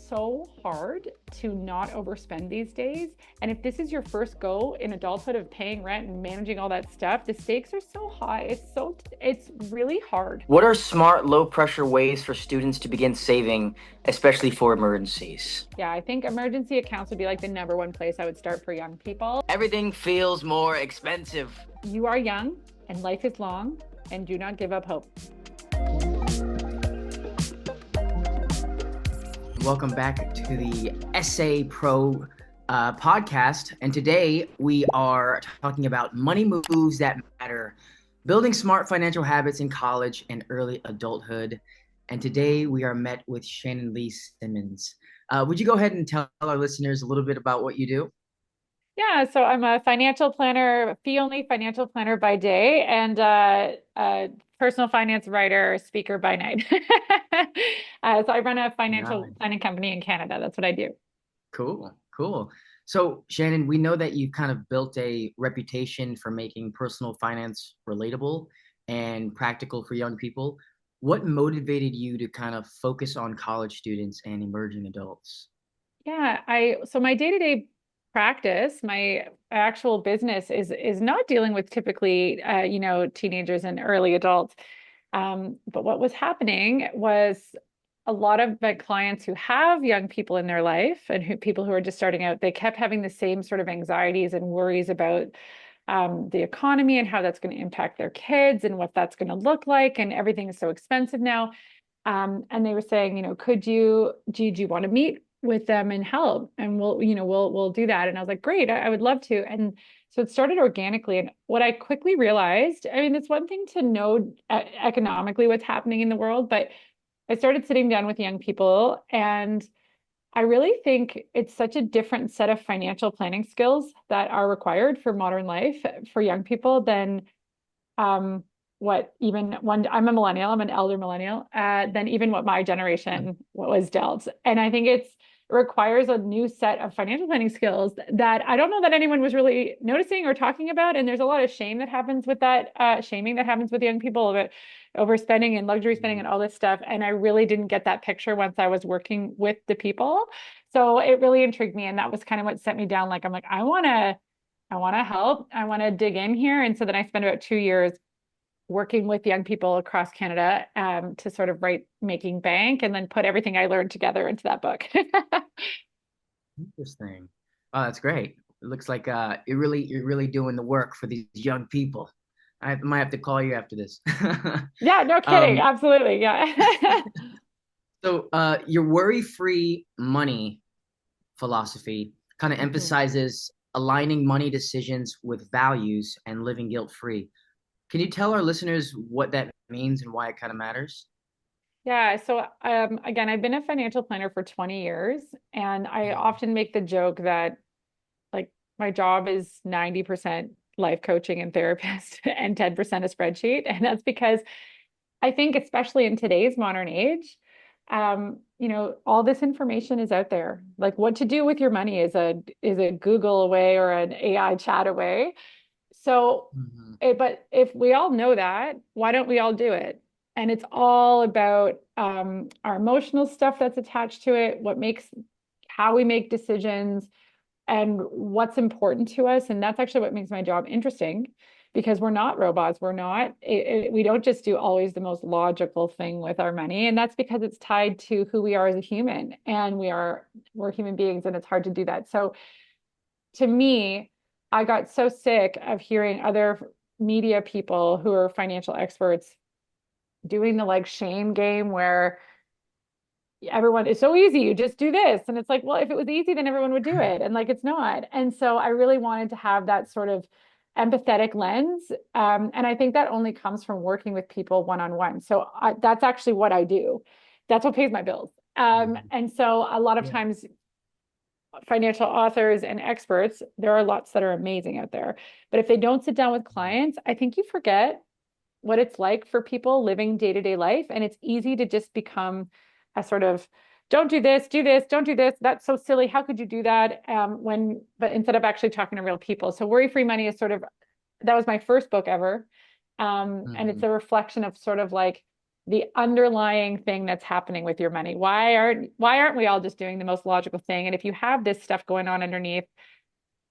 so hard to not overspend these days. And if this is your first go in adulthood of paying rent and managing all that stuff, the stakes are so high. It's really hard. What are smart, low pressure ways for students to begin saving, especially for emergencies? Yeah, I think emergency accounts would be like the number one place I would start for young people. Everything feels more expensive. You are young and life is long, and do not give up hope. Welcome back to the SA Pro podcast. And today we are talking about money moves that matter, building smart financial habits in college and early adulthood. And today we are met with Shannon Lee Simmons. Would you go ahead and tell our listeners a little bit about what you do? Yeah, so I'm a financial planner, fee only financial planner by day, and a personal finance writer, speaker by night. So I run a financial Nice. planning company in Canada. That's what I do. Cool, cool. So, Shannon, we know that you've kind of built a reputation for making personal finance relatable and practical for young people. What motivated you to kind of focus on college students and emerging adults? Yeah, so my day-to-day practice, my actual business is not dealing with typically teenagers and early adults. But what was happening was a lot of my clients who have young people in their life and people who are just starting out, they kept having the same sort of anxieties and worries about the economy and how that's going to impact their kids and what that's going to look like. And everything is so expensive now. And they were saying, do you want to meet with them and help? And we'll do that. And I was like, great, I would love to. And so it started organically. And what I quickly realized, I mean, it's one thing to know economically what's happening in the world, but I started sitting down with young people, and I really think it's such a different set of financial planning skills that are required for modern life for young people than um, what even one, I'm a millennial, I'm an elder millennial, than even what my generation was dealt. And I think it requires a new set of financial planning skills that I don't know that anyone was really noticing or talking about. And there's a lot of shame that happens with that, shaming that happens with young people about overspending and luxury spending and all this stuff. And I really didn't get that picture once I was working with the people. So it really intrigued me. And that was kind of what set me down. Like, I'm like, I want to help. I want to dig in here. And so then I spent about 2 years working with young people across Canada to sort of write Making Bank and then put everything I learned together into that book. Interesting. Oh, that's great. It looks like you're really doing the work for these young people. I might have to call you after this. Yeah, no kidding. Um, Absolutely. Yeah. so your worry-free money philosophy kind of Mhm. emphasizes aligning money decisions with values and living guilt-free. Can you tell our listeners what that means and why it kind of matters? Yeah. So again, I've been a financial planner for 20 years, and I often make the joke that like my job is 90% life coaching and therapist and 10% a spreadsheet. And that's because I think, especially in today's modern age, all this information is out there. Like what to do with your money is a Google away or an AI chat away. So, Mhm. but if we all know that, why don't we all do it? And it's all about our emotional stuff that's attached to it, what makes how we make decisions, and what's important to us. And that's actually what makes my job interesting because we're not robots. We don't just do always the most logical thing with our money. And that's because it's tied to who we are as a human. And we're human beings, and it's hard to do that. So to me, I got so sick of hearing other media people who are financial experts doing the like shame game where everyone it's so easy, you just do this, and it's like, well, if it was easy then everyone would do it, and like it's not. And so I really wanted to have that sort of empathetic lens, and I think that only comes from working with people one-on-one. So that's actually what I do. That's what pays my bills. Mhm. And so a lot of Yeah. times financial authors and experts, there are lots that are amazing out there, but if they don't sit down with clients, I think you forget what it's like for people living day-to-day life. And it's easy to just become a sort of, don't do this, do this, don't do this. That's so silly. How could you do that? But instead of actually talking to real people. So Worry Free Money is that was my first book ever. And it's Mhm. a reflection of sort of like the underlying thing that's happening with your money. Why aren't we all just doing the most logical thing? And if you have this stuff going on underneath,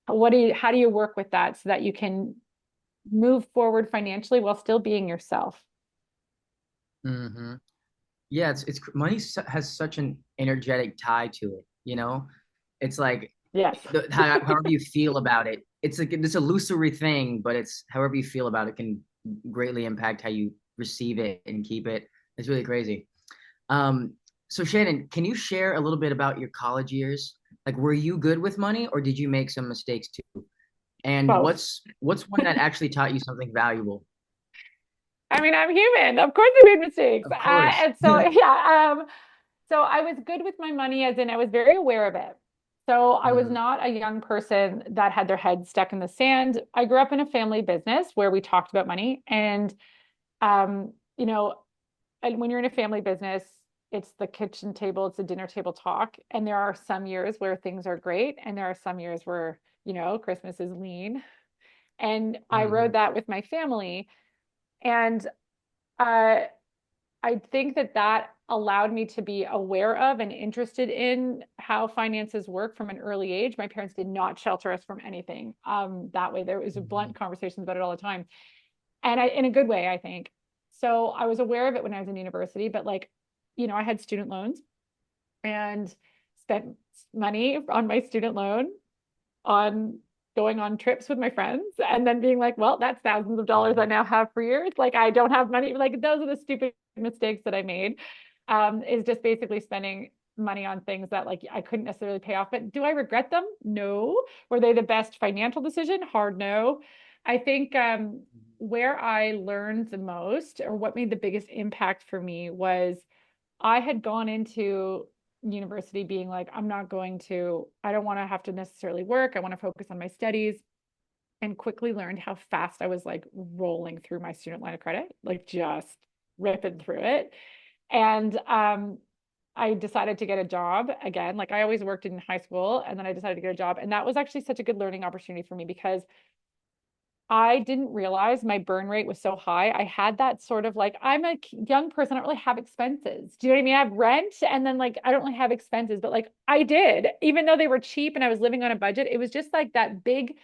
how do you work with that so that you can move forward financially while still being yourself? Hmm. Yeah, it's money has such an energetic tie to it, you know? It's like Yes. however you feel about it. It's like this illusory thing, but it's however you feel about it can greatly impact how you receive it and keep it. It's really crazy. Um, so Shannon, can you share a little bit about your college years? Like, were you good with money, or did you make some mistakes too? And Both. what's one that actually taught you something valuable? I mean, I'm human. Of course, I made mistakes. Of course. And so, yeah. So I was good with my money, as in I was very aware of it. So I was Mhm. not a young person that had their head stuck in the sand. I grew up in a family business where we talked about money, and you know, and when you're in a family business, it's the kitchen table, it's the dinner table talk. And there are some years where things are great, and there are some years where, Christmas is lean. And I rode Mhm. that with my family. And uh, I think that that allowed me to be aware of and interested in how finances work from an early age. My parents did not shelter us from anything. That way, there was a blunt Mhm. conversations about it all the time, and in a good way, I think. So I was aware of it when I was in university, but like, I had student loans and spent money on my student loan on going on trips with my friends and then being like, well, that's thousands of dollars I Mhm. now have for years. Like I don't have money. Like those are the stupid mistakes that I made. Is just basically spending money on things that like I couldn't necessarily pay off. But do I regret them? No. Were they the best financial decision? Hard no. I think where I learned the most or what made the biggest impact for me was I had gone into university being like, I don't want to have to necessarily work. I want to focus on my studies, and quickly learned how fast I was like rolling through my student line of credit, like just ripping through it. And I decided to get a job again. Like I always worked in high school, and then I decided to get a job. And that was actually such a good learning opportunity for me because I didn't realize my burn rate was so high. I had that sort of like, I'm a young person, I don't really have expenses. Do you know what I mean? I have rent and then like, I don't really have expenses, but like I did, even though they were cheap and I was living on a budget, it was just like that big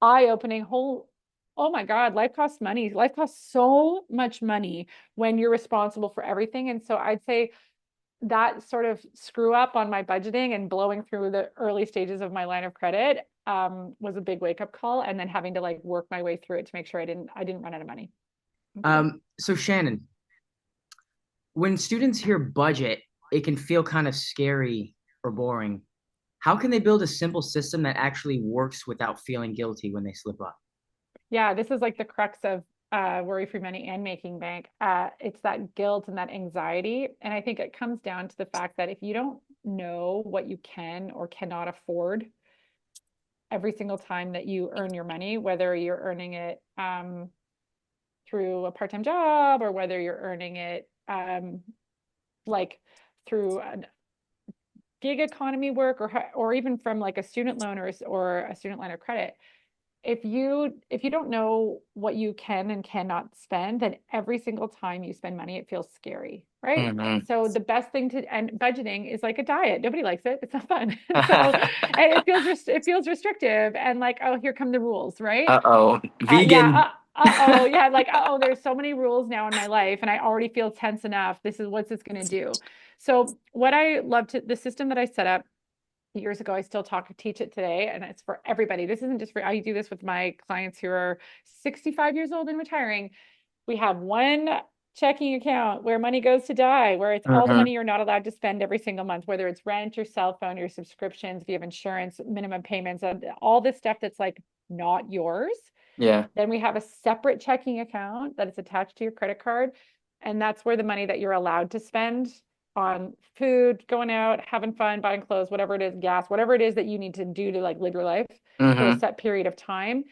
eye-opening whole, oh my God, life costs money. Life costs so much money when you're responsible for everything. And so I'd say that sort of screw up on my budgeting and blowing through the early stages of my line of credit was a big wake up call, and then having to like work my way through it to make sure I didn't run out of money. Okay. So Shannon, when students hear budget, it can feel kind of scary or boring. How can they build a simple system that actually works without feeling guilty when they slip up? Yeah, this is like the crux of worry free money and making bank. It's that guilt and that anxiety. And I think it comes down to the fact that if you don't know what you can or cannot afford every single time that you earn your money, whether you're earning it through a part-time job or whether you're earning it like through a gig economy work or even from like a student loan or a student line of credit. If you don't know what you can and cannot spend, then every single time you spend money, it feels scary, right? Hmm. So the best thing to and budgeting is like a diet. Nobody likes it. It's not fun. So and it feels restrictive and like, oh, here come the rules, right? Uh-oh. Yeah. Vegan. Oh, yeah. Like, oh, there's so many rules now in my life, and I already feel tense enough. What's this going to do? So, what I love the system that I set up years ago, I still teach it today, and it's for everybody. This isn't just for, I do this with my clients who are 65 years old and retiring. We have one checking account where money goes to die, where it's all the Hmm. money you're not allowed to spend every single month, whether it's rent, your cell phone, your subscriptions, if you have insurance, minimum payments, all this stuff that's like not yours. Yeah. Then we have a separate checking account that is attached to your credit card. And that's where the money that you're allowed to spend on food, going out, having fun, buying clothes, whatever it is, gas, whatever it is that you need to do to like live your life for a Hmm. set period of time.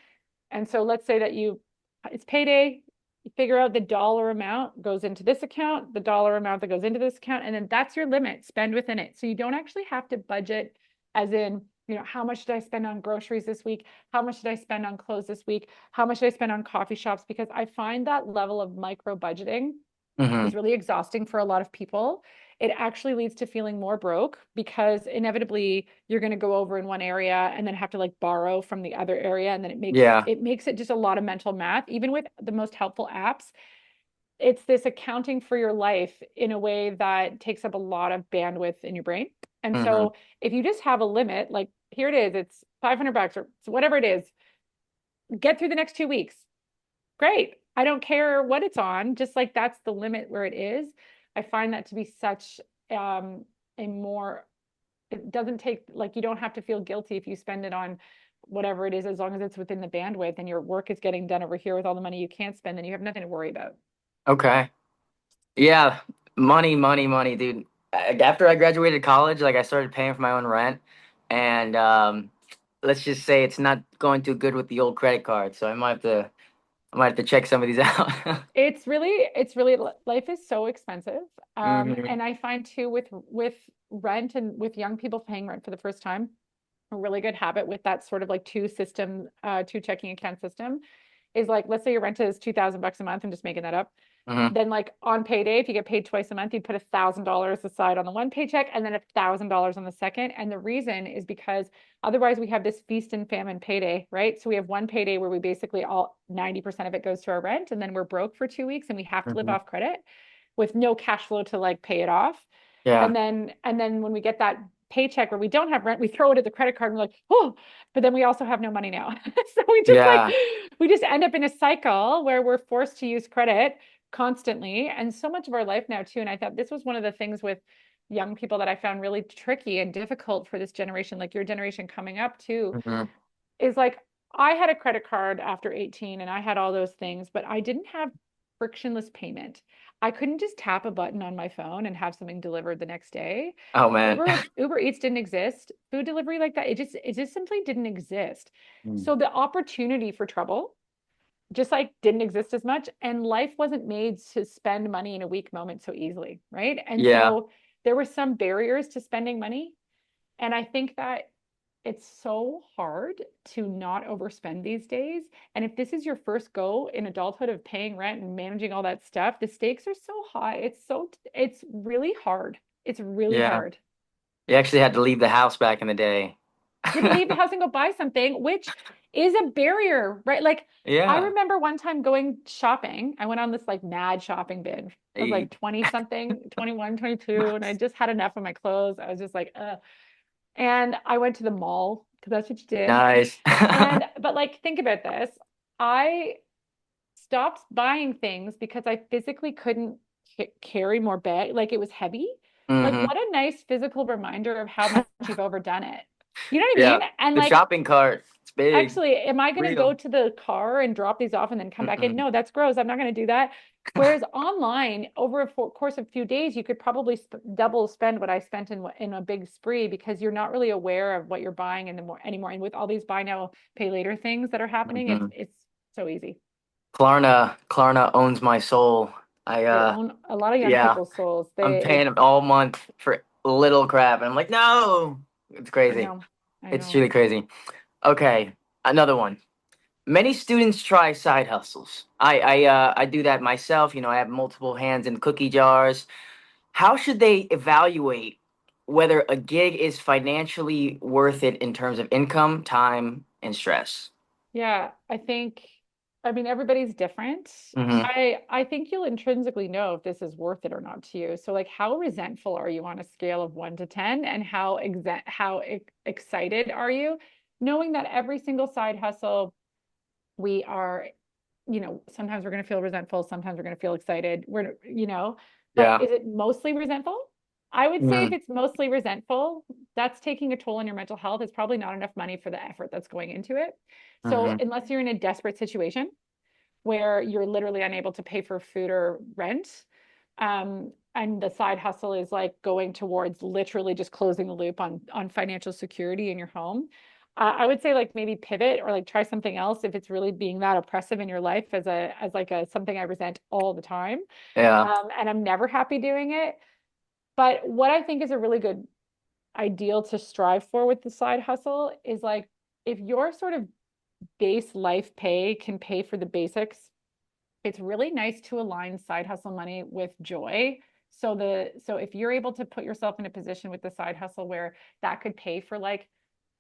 And so let's say that it's payday, you figure out the dollar amount goes into this account, the dollar amount that goes into this account, and then that's your limit, spend within it. So you don't actually have to budget as in, how much did I spend on groceries this week? How much did I spend on clothes this week? How much did I spend on coffee shops? Because I find that level of micro budgeting Hmm. is really exhausting for a lot of people. It actually leads to feeling more broke because inevitably you're going to go over in one area and then have to like borrow from the other area, and then Yeah. it makes it just a lot of mental math. Even with the most helpful apps, it's this accounting for your life in a way that takes up a lot of bandwidth in your brain. And Hmm. so if you just have a limit, like here it is, it's $500 or whatever it is, get through the next 2 weeks. Great. I don't care what it's on, just like that's the limit where it is. I find that to be such a more, it doesn't take, like, you don't have to feel guilty if you spend it on whatever it is, as long as it's within the bandwidth and your work is getting done over here with all the money you can't spend, then you have nothing to worry about. Okay. Yeah. Money, money, money, dude. After I graduated college, like I started paying for my own rent, and let's just say it's not going too good with the old credit card. So I might have to check some of these out. It's really, life is so expensive. Hmm. And I find too with rent and with young people paying rent for the first time, a really good habit with that sort of like two checking account system is like, let's say your rent is $2,000 a month. I'm just making that up. Hmm. Then like on payday, if you get paid twice a month, you'd put $1,000 aside on the one paycheck and then $1,000 on the second. And the reason is because otherwise we have this feast and famine payday, right? So we have one payday where we basically all 90% of it goes to our rent, and then we're broke for 2 weeks and we have to live Hmm. off credit with no cash flow to like pay it off. Yeah. And then when we get that paycheck where we don't have rent, we throw it at the credit card and we're like, oh, but then we also have no money now. So Yeah. we just end up in a cycle where we're forced to use credit constantly. And so much of our life now too. And I thought this was one of the things with young people that I found really tricky and difficult for this generation, like your generation coming up too, Hmm. is like I had a credit card after 18 and I had all those things, but I didn't have frictionless payment. I couldn't just tap a button on my phone and have something delivered the next day. Oh man. Uber Eats didn't exist. Food delivery like that, it just simply didn't exist. So the opportunity for trouble just like didn't exist as much, and life wasn't made to spend money in a weak moment so easily, right? And Yeah. so there were some barriers to spending money, and I think that it's so hard to not overspend these days. And if this is your first go in adulthood of paying rent and managing all that stuff, the stakes are so high. It's really hard. It's really Yeah. hard. You actually had to leave the house back in the day. You had to leave the house and go buy something, which is a barrier, right? Like I Yeah. remember one time going shopping. I went on this like mad shopping binge. I was Hey. like 20 something, 21, 22, and I just had enough of my clothes. I was just like, And I went to the mall because that's what you did. Nice. And but like think about this. I stopped buying things because I physically couldn't carry more bag. Like it was heavy. Like Hmm. what a nice physical reminder of how much you've overdone it. You know what I mean? Yeah. And The like, shopping cart. It's big. actually, am I going to go Real. to the car and drop these off and then come back in? Mm-mm. No, that's gross. I'm not going to do that. Whereas online, over a course of a few days, you could probably double spend what I spent in a big spree because you're not really aware of what you're buying anymore. And with all these buy now, pay later things that are happening, Hmm. it's so easy. Klarna owns my soul. I They own a lot of young yeah, people's souls. I'm paying them all month for little crap, and I'm like, no, it's I crazy. know, I It's know. really crazy. Okay, another one. Many students try side hustles. I do that myself. You know, I have multiple hands in cookie jars. How should they evaluate whether a gig is financially worth it in terms of income, time, and stress? Yeah, I mean everybody's different. Hmm. I think you'll intrinsically know if this is worth it or not to you. So like how resentful are you on a scale of 1 to 10, and how excited are you knowing that every single side hustle we are, sometimes we're going to feel resentful, sometimes we're going to feel excited. But Yeah. is it mostly resentful? I would say if Hmm. it's mostly resentful, that's taking a toll on your mental health. It's probably not enough money for the effort that's going into it. So Hmm. unless you're in a desperate situation where you're literally unable to pay for food or rent, and the side hustle is like going towards literally just closing the loop on financial security in your home, I would say like maybe pivot or like try something else if it's really being that oppressive in your life as like a something I resent all the time. Yeah. And I'm never happy doing it. But what I think is a really good ideal to strive for with the side hustle is like if your sort of base life pay can pay for the basics it's really nice to align side hustle money with joy. So if you're able to put yourself in a position with the side hustle where that could pay for like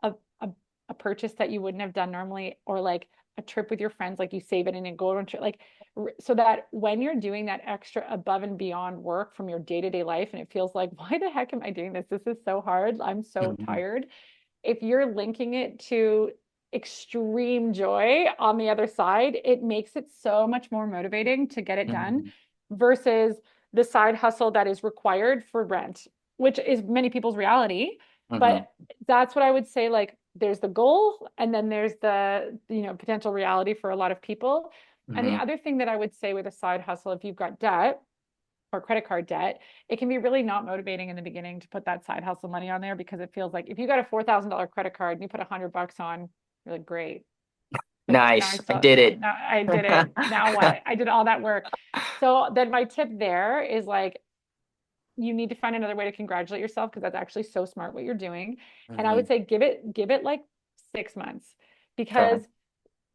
a, a, a purchase that you wouldn't have done normally, or like a trip with your friends, like you save it in and go on a trip, like so that when you're doing that extra above and beyond work from your day-to-day life and it feels like, why the heck am I doing this? This is so hard. I'm so Mhm. tired. If you're linking it to extreme joy on the other side, it makes it so much more motivating to get it done Mhm. versus the side hustle that is required for rent, which is many people's reality. Mhm. But that's what I would say. Like, there's the goal, and then there's the, potential reality for a lot of people. And the Mhm. other thing that I would say with a side hustle, if you've got debt, or credit card debt, it can be really not motivating in the beginning to put that side hustle money on there because it feels like if you got a $4,000 credit card and you put $100 on, you're like, great. But now I Nice. I still, did it. now I did it. Now what? I did all that work. So then my tip there is like, you need to find another way to congratulate yourself because that's actually so smart what you're doing. And I would Mhm. say give it like 6 months Okay. because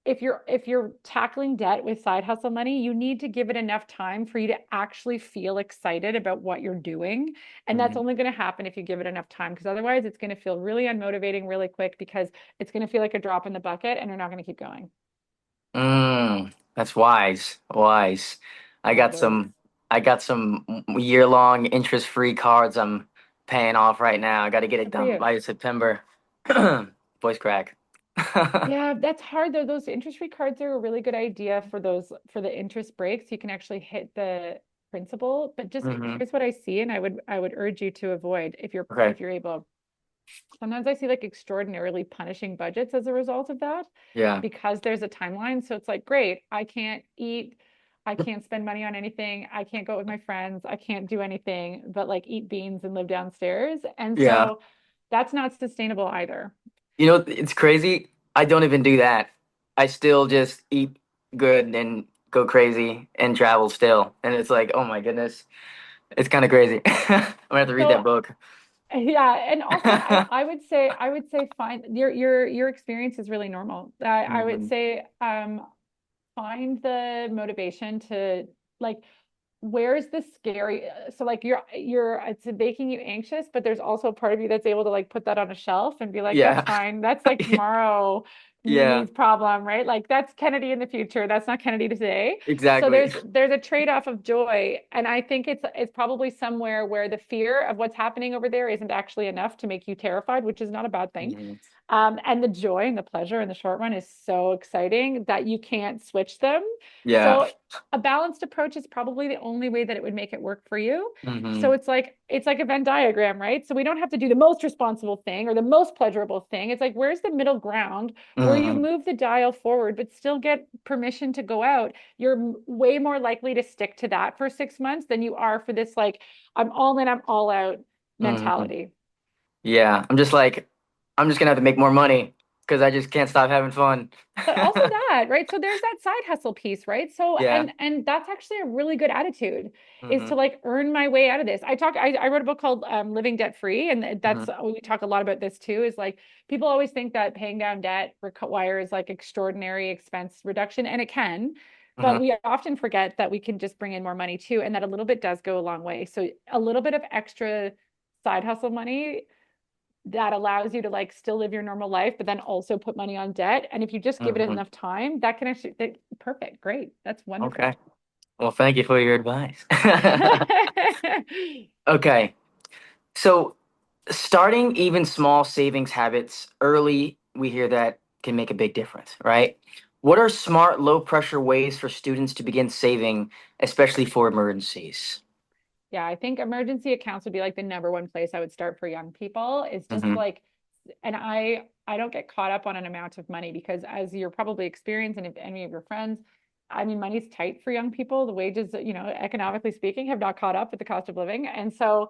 if you're tackling debt with side hustle money, you need to give it enough time for you to actually feel excited about what you're doing. And that's Mhm. only going to happen if you give it enough time, because otherwise it's going to feel really unmotivating really quick because it's going to feel like a drop in the bucket and you're not going to keep going. That's wise. Wise. I Yeah, got it is. some I got some year-long interest-free cards I'm paying off right now. I got to get it Good for done you. by September. Voice crack. Yeah, that's hard though. Those interest rate cards are a really good idea for those for the interest breaks. You can actually hit the principal, but just Hmm. here's what I see, and I would urge you to avoid if you're Okay. if you're able. Sometimes I see like extraordinarily punishing budgets as a result of that Yeah. because there's a timeline. So it's like, great, I can't eat, I can't spend money on anything, I can't go with my friends, I can't do anything but like eat beans and live downstairs. And Yeah. so that's not sustainable either. You know, it's crazy. I don't even do that. I still just eat good and go crazy and travel still. And it's like, oh my goodness. It's kind of crazy. I'm gonna have to read that So book. yeah, and also I would say fine. Your experience is really normal. I would Hmm. say find the motivation to like where's the scary so like you're it's making you anxious, but there's also a part of you that's able to like put that on a shelf and be like, that's Yeah. fine, that's like tomorrow Yeah, Mimi's problem, right? Like that's Kennedy in the future, that's not Kennedy today. So exactly. there's a trade-off of joy, and I think it's probably somewhere where the fear of what's happening over there isn't actually enough to make you terrified, which is not a bad thing. Mhm. And the joy and the pleasure in the short run is so exciting that you can't switch them. Yeah. So a balanced approach is probably the only way that it would make it work for you. So Hmm. it's like a Venn diagram, right? So we don't have to do the most responsible thing or the most pleasurable thing. It's like where's the middle ground where you Hmm. move the dial forward but still get permission to go out. You're way more likely to stick to that for 6 months than you are for this like I'm all in, I'm all out Hmm. mentality. Yeah. I'm just gonna have to make more money because I just can't stop having fun. But also that, right? So there's that side hustle piece, right? So Yeah. and that's actually a really good attitude, is Hmm. to like earn my way out of this. I wrote a book called Living Debt Free, and Hmm. that's we talk a lot about this too, is like people always think that paying down debt requires like extraordinary expense reduction, and it can, but Hmm. we often forget that we can just bring in more money too, and that a little bit does go a long way. So a little bit of extra side hustle money that allows you to like still live your normal life, but then also put money on debt. And if you just give it Hmm. enough time, that can actually, perfect, great. That's Okay. wonderful. Well, thank you for your advice. Okay. So starting even small savings habits early, we hear that can make a big difference, right? What are smart, low pressure ways for students to begin saving, especially for emergencies? Yeah, I think emergency accounts would be like the number one place I would start for young people. Is just Hmm. like, and I don't get caught up on an amount of money because as you're probably experienced, and if any of your friends, I mean, money's tight for young people. The wages, economically speaking, have not caught up with the cost of living. And so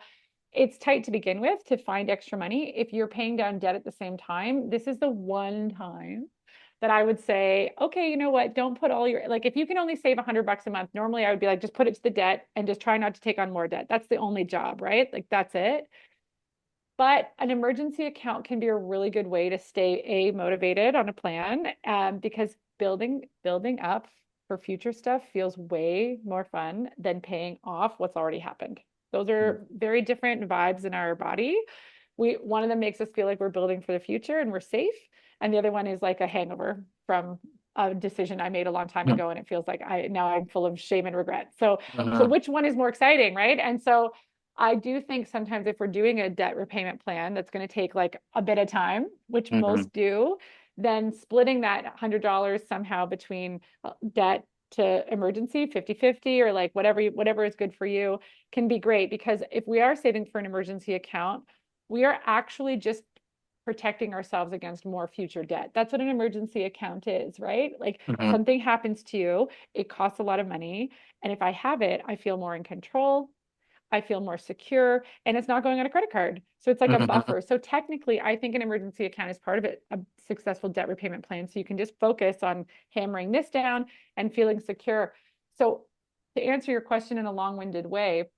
it's tight to begin with to find extra money. If you're paying down debt at the same time, this is the one time that I would say, okay, you know what? Don't put all your, like, if you can only save $100 a month, normally I would be like, just put it to the debt and just try not to take on more debt. That's the only job, right? Like, that's it. But an emergency account can be a really good way to stay motivated on a plan, because building up for future stuff feels way more fun than paying off what's already happened. Those are very different vibes in our body. One of them makes us feel like we're building for the future and we're safe, and the other one is like a hangover from a decision I made a long time ago, and it feels like I'm full of shame and regret. So Mhm. which one is more exciting, right? And so I do think sometimes if we're doing a debt repayment plan that's going to take like a bit of time, which Mhm. most do, then splitting that $100 somehow between debt to emergency 50-50, or like whatever is good for you can be great, because if we are saving for an emergency account, we are actually just protecting ourselves against more future debt. That's what an emergency account is, right? Like Mhm. something happens to you, it costs a lot of money. And if I have it, I feel more in control. I feel more secure, and it's not going on a credit card. So it's like a Mhm. buffer. So technically, I think an emergency account is part of it, a successful debt repayment plan. So you can just focus on hammering this down and feeling secure. So to answer your question in a long-winded way,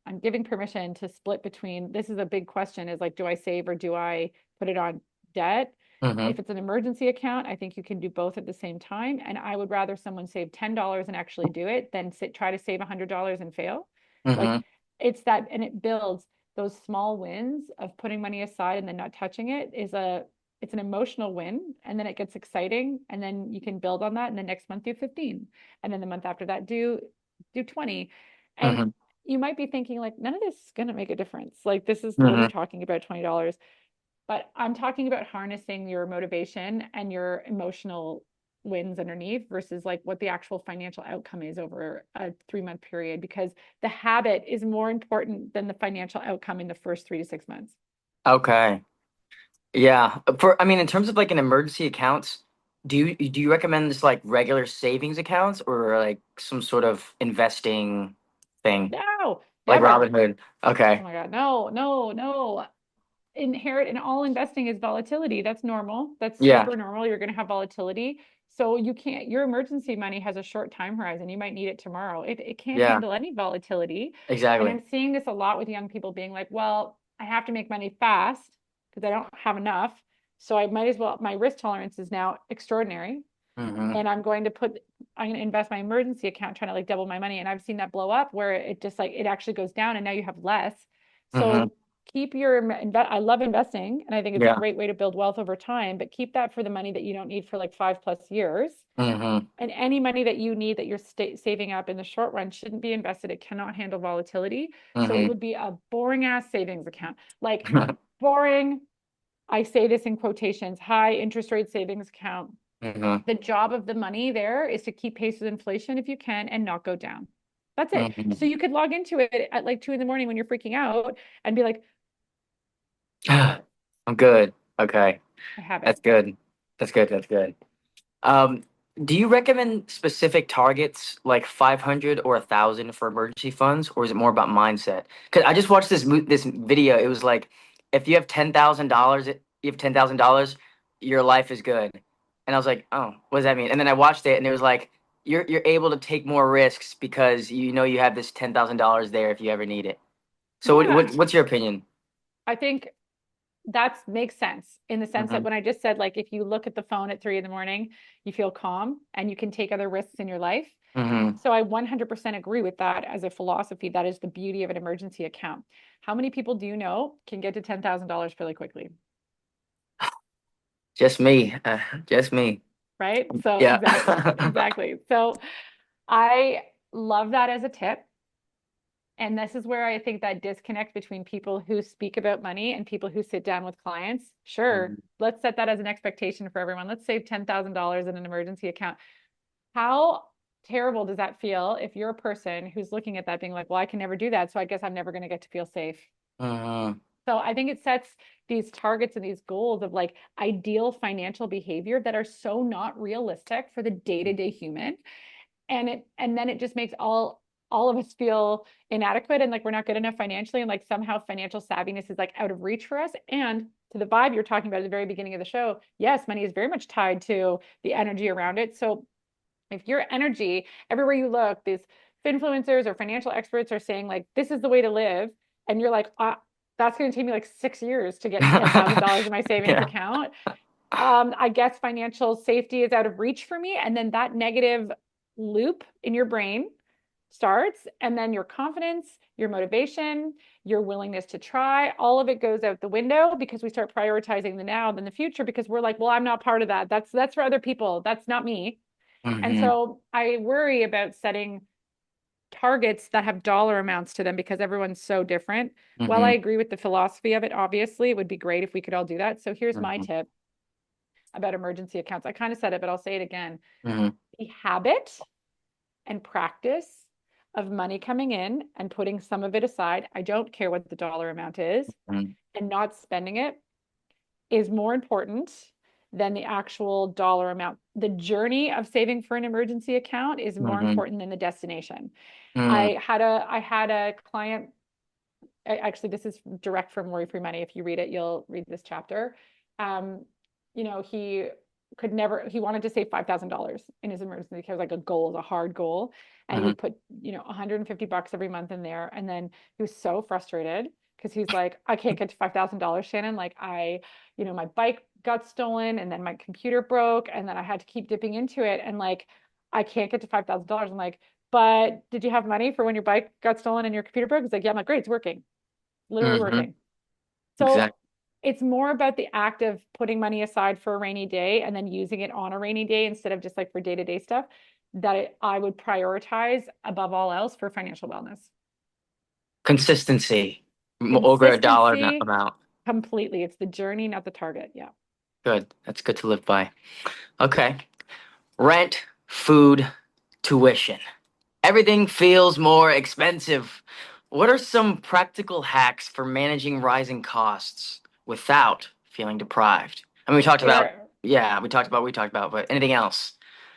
I'm giving permission to split between, this is a big question, is like, do I save or do I put it on debt? Mhm. If it's an emergency account, I think you can do both at the same time. And I would rather someone save $10 and actually do it than try to save $100 and fail. Like Mhm. it's that, and it builds those small wins of putting money aside and then not touching it it's an emotional win. And then it gets exciting. And then you can build on that. And the next month do 15. And then the month after that do 20. And Mhm. you might be thinking like, none of this is going to make a difference. Like this is, what are you Mhm. talking about, $20? But I'm talking about harnessing your motivation and your emotional wins underneath versus like what the actual financial outcome is over a 3-month period, because the habit is more important than the financial outcome in the first 3 to 6 months. Okay. Yeah. I mean, in terms of like an emergency accounts, do you recommend this like regular savings accounts or like some sort of investing thing No, like never. Robinhood? Oh Okay. my God, no, no, no. Inherent in all investing is volatility. That's normal. That's Yeah. super normal. You're going to have volatility. So you can't, your emergency money has a short time horizon. You might need it tomorrow. It can't Yeah. handle any volatility. And Exactly. I'm seeing this a lot with young people being like, well, I have to make money fast because I don't have enough. So I might as well, my risk tolerance is now extraordinary. Mm-hmm. And I'm going to invest my emergency account trying to like double my money. And I've seen that blow up where it just like, it actually goes down and now you have less. Mm-hmm. So keep I love investing and I think it's a Yeah. great way to build wealth over time, but keep that for the money that you don't need for like 5+ years. Mm-hmm. And any money that you need that you're saving up in the short run shouldn't be invested. It cannot handle volatility. So it Mm-hmm. would be a boring ass savings account. Like boring, I say this in quotations, high interest rate savings account. Mm-hmm. The job of the money there is to keep pace with inflation if you can and not go down. That's it. So Mm-hmm. you could log into it at like 2 in the morning when you're freaking out and be like, I have it. I'm good. Okay. I have it. That's good. That's good. That's good. Um, do you recommend specific targets like 500 or 1,000 for emergency funds, or is it more about mindset? Because I just watched this video. It was like if you have $10,000, you have $10,000, your life is good. And I was like, oh, what does that mean? And then I watched it, and it was like you're able to take more risks because you know you have this $10,000 there if you ever need it. So Yeah. what's your opinion? I think that makes sense in the sense that Hmm. when I just said, like, if you look at the phone at 3 in the morning, you feel calm and you can take other risks in your life. Hmm. So I 100% agree with that as a philosophy. That is the beauty of an emergency account. How many people do you know can get to $10,000 fairly quickly? Just me. Just me. Right? So Yeah. exactly, exactly. So I love that as a tip. And this is where I think that disconnect between people who speak about money and people who sit down with clients. Sure, Mhm. let's set that as an expectation for everyone. Let's save $10,000 in an emergency account. How terrible does that feel if you're a person who's looking at that being like, well, I can never do that. So I guess I'm never going to get to feel safe. Mhm. So I think it sets these targets and these goals of like ideal financial behavior that are so not realistic for the day-to-day human, and then it just makes all of us feel inadequate and like we're not good enough financially, and like somehow financial savviness is like out of reach for us. And to the vibe you're talking about at the very beginning of the show, yes, money is very much tied to the energy around it. So if your energy, everywhere you look, these influencers or financial experts are saying like this is the way to live, and you're like, that's going to take me like 6 years to get $10,000 in my savings Yeah. account. I guess financial safety is out of reach for me. And then that negative loop in your brain starts, and then your confidence, your motivation, your willingness to try, all of it goes out the window because we start prioritizing the now than the future because we're like, well, I'm not part of that. That's for other people. That's not me. And Mm-hmm. so I worry about setting targets that have dollar amounts to them because everyone's so different. While I Mm-hmm. agree with the philosophy of it, obviously, it would be great if we could all do that. So here's my Mm-hmm. tip about emergency accounts. I kind of said it, but I'll say it again. Mm-hmm. The habit and practice of money coming in and putting some of it aside, I don't care what the dollar amount is, and not spending it is more important than the actual dollar amount. The journey of saving for an emergency account is more Mm-hmm. important than the destination. Mm-hmm. I had a client, actually this is direct from Worry Free Money. If you read it, you'll read this chapter. Um, he could never, he wanted to save $5,000 in his emergency. It was like a goal, a hard goal. And he Mm-hmm. would put, $150 every month in there. And then he was so frustrated because he's like, I can't get to $5,000, Shannon. Like my bike got stolen and then my computer broke and then I had to keep dipping into it. And like, I can't get to $5,000. I'm like, but did you have money for when your bike got stolen and your computer broke? He's like, yeah. I'm like, great, it's working, literally Mm-hmm. working. So Exactly. it's more about the act of putting money aside for a rainy day and then using it on a rainy day instead of just like for day-to-day stuff that I would prioritize above all else for financial wellness. Consistency over a dollar Consistency, amount. completely. It's the journey, not the target. Yeah. Good. That's good to live by. Okay. Rent, food, tuition. Everything feels more expensive. What are some practical hacks for managing rising costs without feeling deprived? I mean, Share we talked about, but anything else?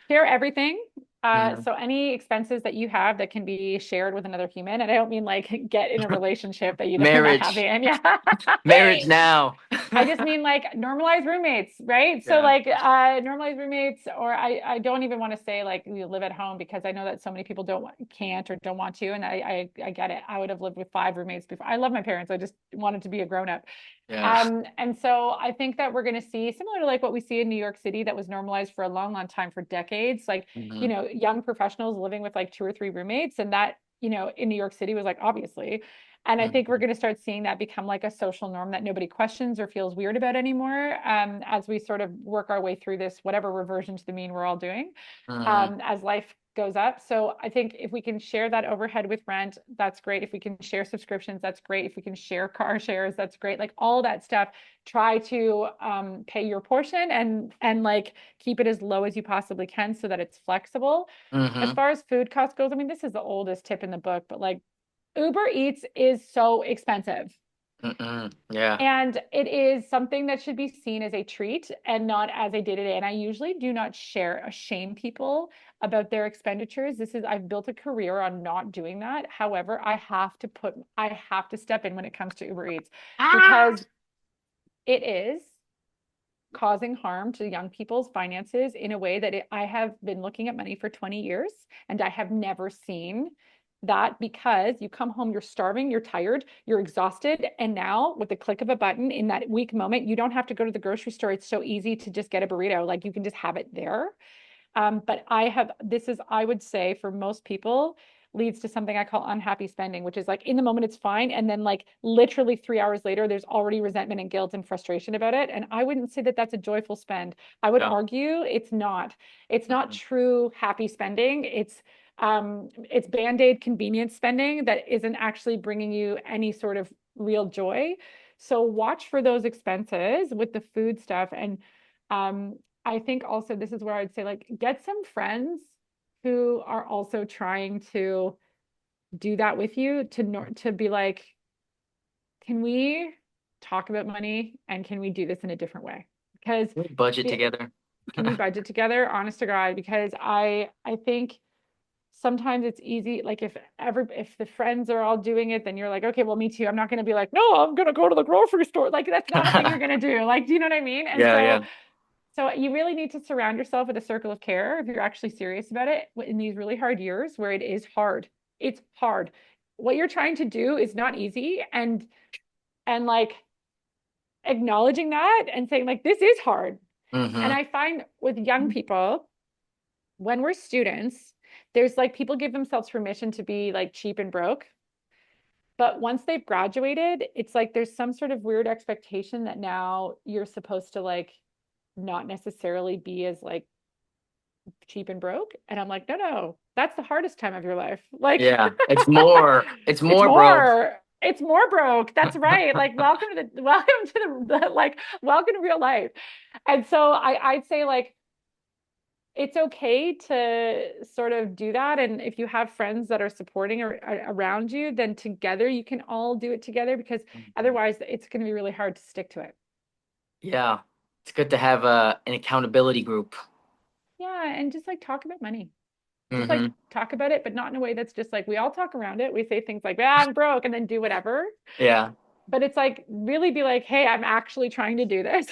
share everything. Mm. So any expenses that you have that can be shared with another human, and I don't mean like get in a relationship that you're not happy Marriage. in. Yeah. Marriage now. I just mean like normalize roommates, right? So Yeah. like normalize roommates, or I don't even want to say like you live at home because I know that so many people can't or don't want to, and I get it. I would have lived with 5 roommates before. I love my parents. I just wanted to be a grown up. Yeah. And so I think that we're going to see similar to like what we see in New York City that was normalized for a long, long time, for decades, like, Hmm. young professionals living with like 2 or 3 roommates. And that, in New York City was like, obviously. And I think we're Hmm. going to start seeing that become like a social norm that nobody questions or feels weird about anymore, as we sort of work our way through this, whatever reversion to the mean we're all doing, Hmm. as life goes up. So I think if we can share that overhead with rent, that's great. If we can share subscriptions, that's great. If we can share car shares, that's great. Like all that stuff, try to pay your portion and like keep it as low as you possibly can so that it's flexible. As Hmm. far as food costs goes, I mean, this is the oldest tip in the book, but like Uber Eats is so expensive. Mm-mm. Yeah. And it is something that should be seen as a treat and not as a day-to-day. And I usually do not shame people about their expenditures. I've built a career on not doing that. However, I have to step in when it comes to Uber Eats Ah! because it is causing harm to young people's finances in a way that I have been looking at money for 20 years and I have never seen that, because you come home, you're starving, you're tired, you're exhausted. And now, with the click of a button in that weak moment, you don't have to go to the grocery store. It's so easy to just get a burrito. Like you can just have it there. But I would say for most people, leads to something I call unhappy spending, which is like in the moment it's fine. And then like literally 3 hours later, there's already resentment and guilt and frustration about it. And I wouldn't say that that's a joyful spend. I would Yeah. argue it's not. It's not Mhm. true happy spending. It's band-aid convenience spending that isn't actually bringing you any sort of real joy. So watch for those expenses with the food stuff. And um, I think also this is where I'd say like get some friends who are also trying to do that with you to be like, can we talk about money and can we do this in a different way? Because Budget it, together. can we budget together? Honest to God, because I think sometimes it's easy. Like if the friends are all doing it, then you're like, okay, well, me too. I'm not going to be like, no, I'm going to go to the grocery store. Like that's not a thing you're going to do. Like, do you know what I mean? And Yeah, so yeah. so you really need to surround yourself with a circle of care if you're actually serious about it in these really hard years where it is hard. It's hard. What you're trying to do is not easy, and like acknowledging that and saying like this is hard. And Hmm. I find with young people, when we're students There's like people give themselves permission to be like cheap and broke. But once they've graduated, it's like there's some sort of weird expectation that now you're supposed to like not necessarily be as like cheap and broke. And I'm like, no, no, that's the hardest time of your life. Like Yeah, it's it's more broke. more broke. That's right. Like welcome to the like welcome to real life. And so I'd say like it's okay to sort of do that. And if you have friends that are supporting or around you, then together you can all do it together because Mhm. otherwise it's going to be really hard to stick to it. Yeah, it's good to have an accountability group. Yeah. And just like talk about money. Just like Hmm. talk about it, but not in a way that's just like we all talk around it. We say things like, ah, I'm broke, and then do whatever. Yeah, But it's like really be like, hey, I'm actually trying to do this.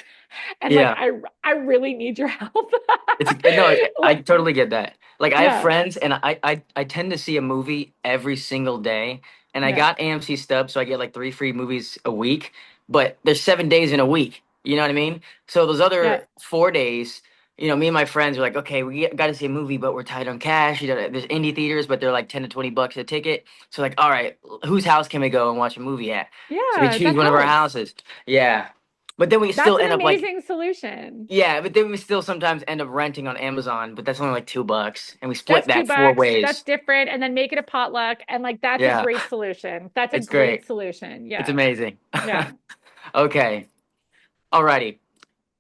And like yeah. I really need your help. It's no, I Like, totally get that. Like I have yeah, friends, and I tend to see a movie every single day, and I yeah, got AMC stubs, so I get like 3 free movies a week. But there's 7 days in a week. You know what I mean? So those yeah, other 4 days, me and my friends are like, okay, we got to see a movie, but we're tight on cash. There's indie theaters, but they're like $10 to $20 a ticket. So like, all right, whose house can we go and watch a movie at? So we yeah, choose that one of our helps. houses. Yeah, but then we That's still an end up like. amazing solution. Yeah, but then we still sometimes end up renting on Amazon, but that's only like $2, and we split That's two that four bucks. That's ways. different. And then make it a potluck. And like, that's a Yeah, great solution. That's a it's great great. solution. It's Yeah. amazing. Yeah. Okay, alrighty.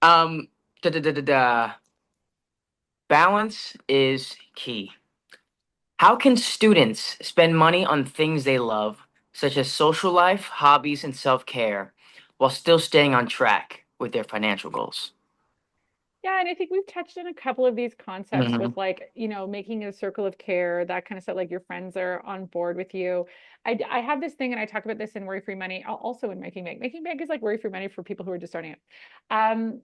Um, da da da da da. Balance is key. How can students spend money on things they love, such as social life, hobbies, and self-care, while still staying on track with their financial goals? Yeah, and I think we've touched on a couple of these concepts Hmm. with like, making a circle of care, that kind of stuff, like your friends are on board with you. I have this thing and I talk about this in Worry Free Money, also in Making Bank. Making Bank is like Worry Free Money for people who are just starting it.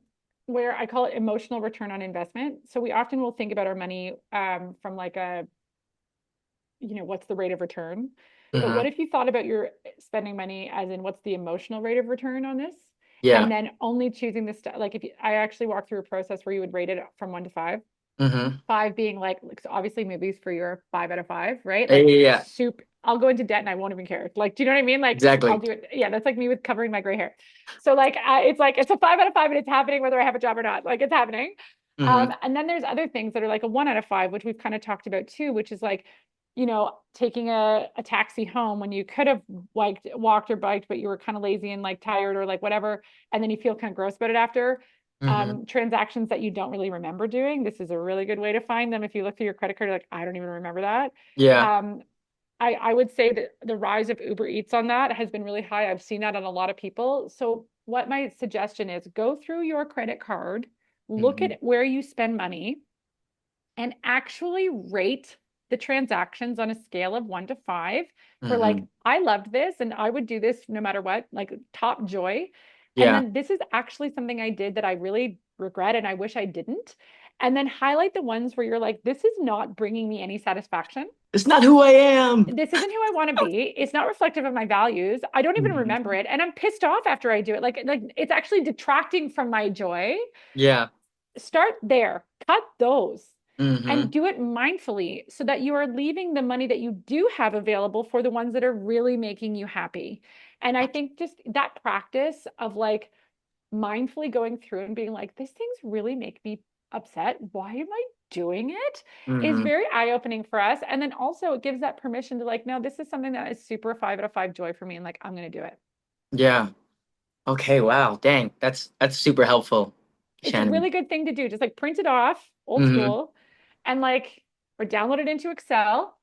Where I call it emotional return on investment. So we often will think about our money from like what's the rate of return? But what Hmm. if you thought about your spending money as in what's the emotional rate of return on this? And Yeah. then only choosing this, like I actually walk through a process where you would rate it from 1 to 5. Hmm. 5 being like so obviously movies for your 5 out of 5, right? Yeah, Like yeah, yeah. soup, I'll go into debt and I won't even care. Like, do you know what I mean? Like I'll Exactly. do it. Yeah, that's like me with covering my gray hair. So like it's a 5 out of 5 and it's happening whether I have a job or not. Like it's happening. Hmm. And then there's other things that are like a 1 out of 5, which we've kind of talked about too, which is like, taking a taxi home when you could have like walked or biked, but you were kind of lazy and like tired or like whatever, and then you feel kind of gross about it after. Hmm. Transactions that you don't really remember doing. This is a really good way to find them. If you look through your credit card, you're like, I don't even remember that. Yeah. Um, I would say that the rise of Uber Eats on that has been really high. I've seen that on a lot of people. So what my suggestion is, go through your credit card, look Hmm. at where you spend money, and actually rate the transactions on a scale of 1 to 5 for like, Hmm. I loved this and I would do this no matter what, like top joy. And Yeah. then this is actually something I did that I really regret and I wish I didn't. And then highlight the ones where you're like, this is not bringing me any satisfaction. It's not who I am. This isn't who I want to be. It's not reflective of my values. I don't even remember Hmm. it. And I'm pissed off after I do it. Like it's actually detracting from my joy. Yeah. Start there, cut those, and Hmm. do it mindfully so that you are leaving the money that you do have available for the ones that are really making you happy. And I think just that practice of like mindfully going through and being like, these things really make me upset. Why am I doing it? Is Hmm. very eye opening for us. And then also it gives that permission to like, no, this is something that is super 5 out of 5 joy for me. And like, I'm going to do it. Yeah. Okay. Wow. Dang. That's super helpful, It's a Shannon. really good thing to do. Just like print it off, old Hmm. school, and like, or download it into Excel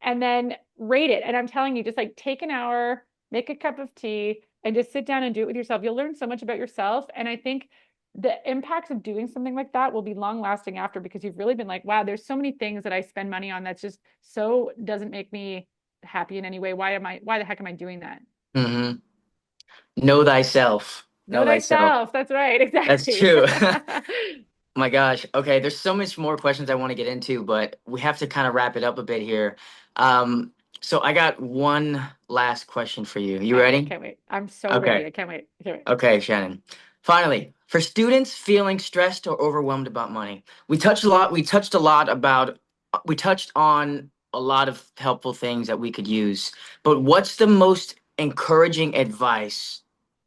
and then rate it. And I'm telling you, just like take an hour, make a cup of tea, and just sit down and do it with yourself. You'll learn so much about yourself. And I think the impacts of doing something like that will be long lasting after because you've really been like, wow, there's so many things that I spend money on that's just so doesn't make me happy in any way. Why the heck am I doing that? Hmm. Know thyself. Know Know thyself. thyself. That's right. That's Exactly. true. My gosh. Okay, there's so much more questions I want to get into, but we have to kind of wrap it up a bit here. Um, so I got one last question for you. You Okay, ready? can't wait. I'm so ready. Okay. I can't wait. I can't wait. Okay, Shannon. Finally, for students feeling stressed or overwhelmed about money, we touched a lot about we touched on a lot of helpful things that we could use, but what's the most encouraging advice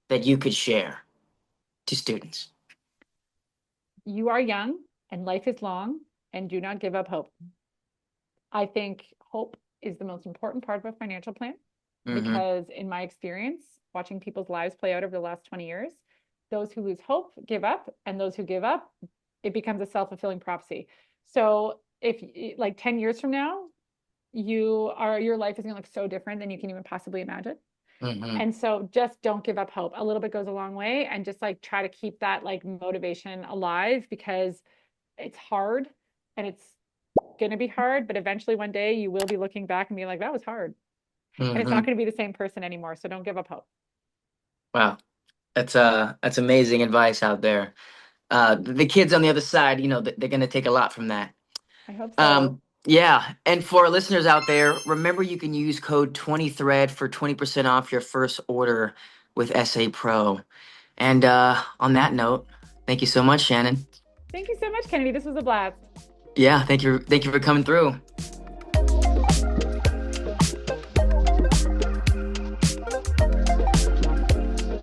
that you could share to students? You are young and life is long, and do not give up hope. I think hope is the most important part of a financial plan Mm-hmm. because, in my experience, watching people's lives play out over the last 20 years, those who lose hope give up, and those who give up, it becomes a self-fulfilling prophecy. So, if like 10 years from now, your life is going to look so different than you can even possibly imagine. Mm-hmm. And so just don't give up hope. A little bit goes a long way, and just like try to keep that like motivation alive because it's hard and it's going to be hard, but eventually one day you will be looking back and be like, that was hard. And it's not Mm-hmm. going to be the same person anymore. So don't give up hope. Wow, that's amazing advice out there. The kids on the other side, they're gonna take a lot from that. I hope so. Yeah, and for our listeners out there, remember you can use code 20thread for 20% off your first order with SA Pro. And on that note, thank you so much, Shannon. Thank you so much, Kennedy. This was a blast. Yeah, thank you for coming through.